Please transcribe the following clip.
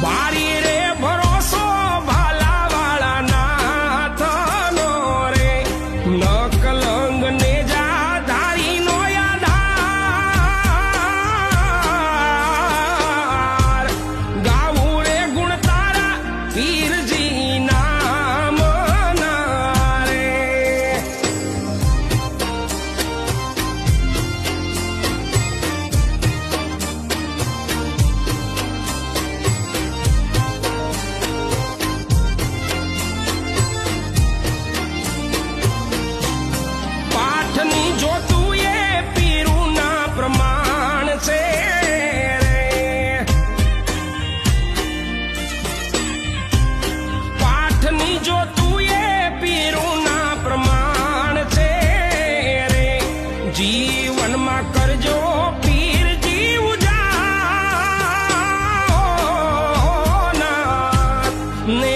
બારી રે ભરોસો ભાલાવાળા નાથનો રે ન કલંગ ને જા ધારીનો યાદાર ગાવું રે ગુણ તારા પીરજી નામ ના રે પાઠની જોતું એ પીરુના પ્રમાણ છે રે પાઠની જોતું એ પીરુના પ્રમાણ છે રે જીવનમાં કરજો પીરજી ઉજાના ને